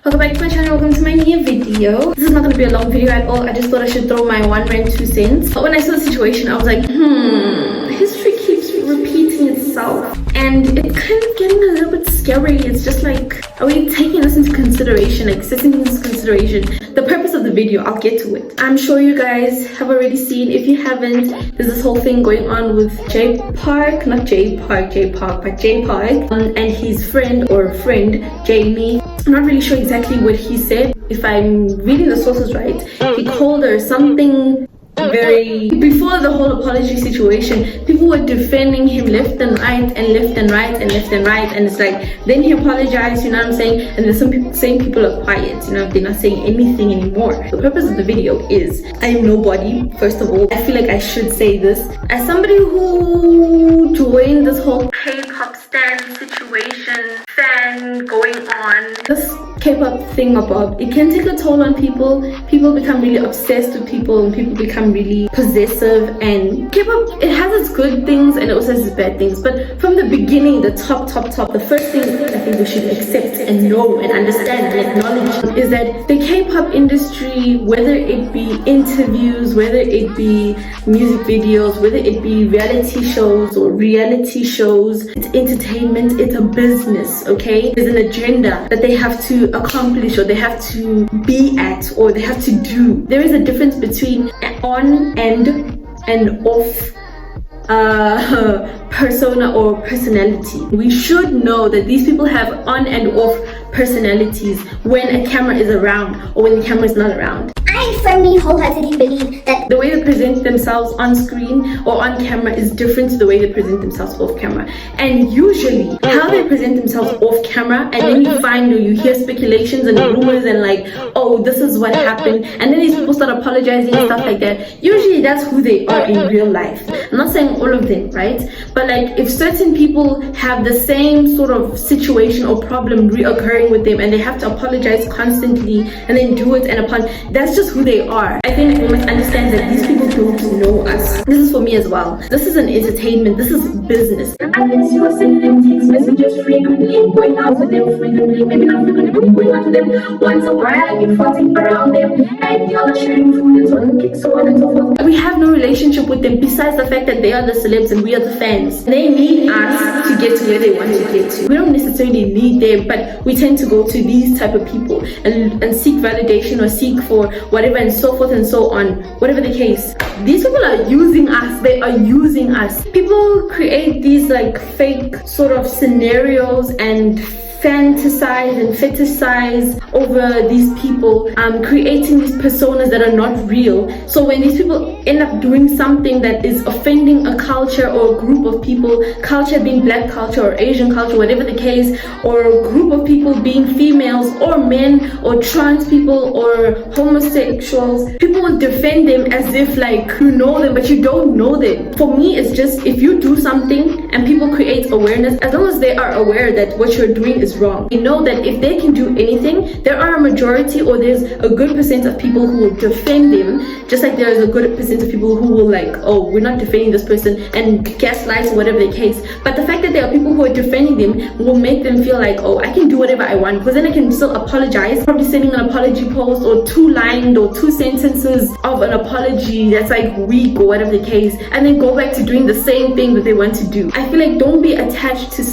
Welcome back to my channel, welcome to my new video. This is not going to be a long video at all. I just thought I should throw my 1 rand 2 cents. But when I saw the situation, I was like, history keeps repeating itself. And it's kind of getting a little bit scary. It's just like, are we taking this into consideration? Like, setting into consideration the purpose of the video. I'll get to it. I'm sure you guys have already seen. If you haven't, there's this whole thing going on with JaePark, not JaePark, but JaePark, and his friend Jamie. I'm not really sure exactly what he said. If I'm reading the sources right, he called her something very... Before the whole apology situation, people were defending him left and right and left and right and left and right, and it's like, then he apologized, you know what I'm saying? And then some people, same people are quiet, you know, they're not saying anything anymore. The purpose of the video is, I am nobody, first of all. I feel like I should say this as somebody who joined this whole Kpop Stan situation, fan going on. This K-pop thingamabob, it can take a toll on people. People become really obsessed with people, and people become really possessive. And K-pop, it has its good things and it also has its bad things. But from the beginning, the top, the first thing I think we should accept and know and understand and acknowledge is that the K-pop industry, whether it be interviews, whether it be music videos, whether it be reality shows, it's entertainment, it's a business, okay? There's an agenda that they have to accomplish, or they have to be at, or they have to do. There is a difference between on and off persona or personality. We should know that these people have on and off personalities when a camera is around or when the camera is not around. I firmly, wholeheartedly believe that the way they present themselves on screen or on camera is different to the way they present themselves off camera. And usually, how they present themselves off camera, and then you find or you hear speculations and rumors and like, oh, this is what happened, and then these people start apologizing and stuff like that. Usually, that's who they are in real life. I'm not saying all of them, right? But like, if certain people have the same sort of situation or problem reoccurring with them, and they have to apologize constantly and then do it and that's just who they are. I think we must understand that these people don't know us. This is for me as well. This is an entertainment. This is business. Unless you are sending them text messages frequently, going out with them frequently, maybe not frequently, going out with them once a while, you're floating around them, and you're sharing food and so on and so forth. We have no relationship with them besides the fact that they are the celebs and we are the fans. They need us to get to where they want to get to. We don't necessarily need them, but we tend to go to these type of people and seek validation or seek for whatever and so forth and so on. Whatever the case, these people are using us. They are using us. People create these like fake sort of scenarios and fantasize and fetishize over these people, creating these personas that are not real. So when these people end up doing something that is offending a culture or a group of people, culture being black culture or Asian culture, whatever the case, or a group of people being females or men or trans people or homosexuals, people will defend them as if like you know them, but you don't know them. For me, it's just, if you do something and people create awareness, as long as they are aware that what you're doing is wrong, you know that if they can do anything, there are a majority or there's a good percent of people who will defend them, just like there's a good percent of people who will like, oh, we're not defending this person, and gaslight or whatever the case. But the fact that there are people who are defending them will make them feel like, oh, I can do whatever I want, because then I can still apologize, probably sending an apology post or 2-lined or 2 sentences of an apology that's like weak or whatever the case, and then go back to doing the same thing that they want to do. I feel like don't be attached to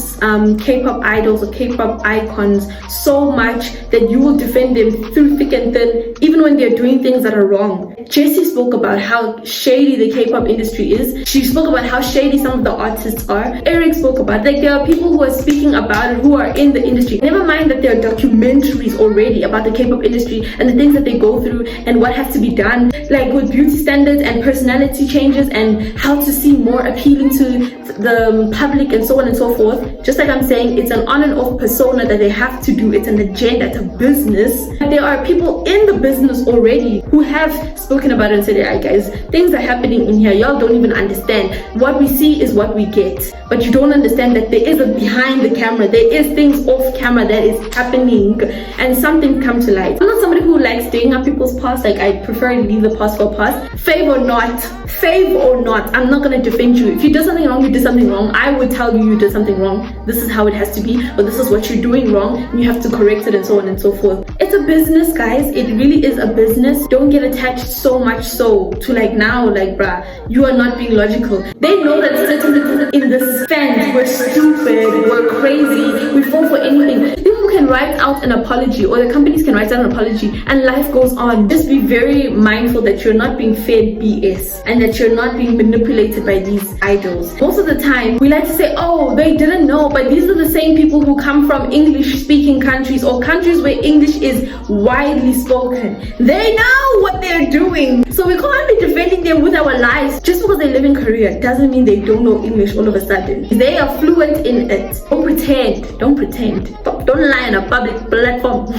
K-pop idols or K-pop icons so much that you will defend them through thick and thin, even when they're doing things that are wrong. Jessie spoke about how shady the K-pop industry is. She spoke about how shady some of the artists are. Eric spoke about, like, there are people who are speaking about it who are in the industry. Never mind that there are documentaries already about the K-pop industry and the things that they go through and what has to be done, like with beauty standards and personality changes and how to seem more appealing to the public and so on and so forth. Just like I'm saying, it's an on and off persona that they have to do. It's an agenda, it's a business. There are people in the business already who have spoken about it and said, yeah, guys, things are happening in here, y'all don't even understand. What we see is what we get, but you don't understand that there is a behind the camera, there is things off camera that is happening, and something come to light. I'm not somebody who likes digging up people's past. Like, I prefer to leave the past for past. Fave or not, I'm not gonna defend you. If you did something wrong, you did something wrong. I would tell you did something wrong. This is how it has to be, or this is what you're doing wrong, and you have to correct it and so on and so forth. It's it's a business, guys. It really is a business. Don't get attached so much so to like now, like bruh, you are not being logical. They know that certain people in this fans were stupid, we're crazy, we fall for anything. People can write out an apology, or the companies can write out an apology, and life goes on. Just be very mindful that you're not being fed BS and that you're not being manipulated by these idols. Most of the time, we like to say, oh, they didn't know, but these are the same people who come from English-speaking countries or countries where English is widely spoken. They know what they're doing. So we can't be defending them with our lives. Just because they live in Korea doesn't mean they don't know English all of a sudden. They are fluent in it. Don't pretend. Don't pretend. Don't lie on a public platform.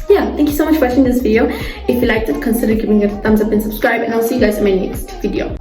Yeah, thank you so much for watching this video. If you liked it, consider giving it a thumbs up and subscribe, and I'll see you guys in my next video.